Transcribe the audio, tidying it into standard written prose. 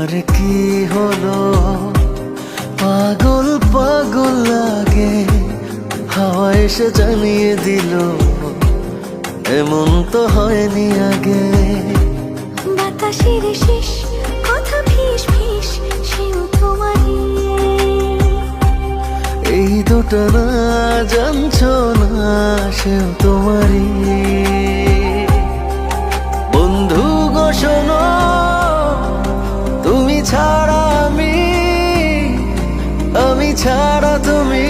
তোমার কি হলো? পাগল পাগল লাগে, হাওয়া এসে জানিয়ে দিল এমন তো হয়নি আগে। বাতাসের শেষ কথা ফিস ফিস, সেও তোমারই। এই দুটো না জানছো না, সেও তোমারই। বন্ধু গো শোনো, তুমি ছাড়া আমি ছাড়া তুমি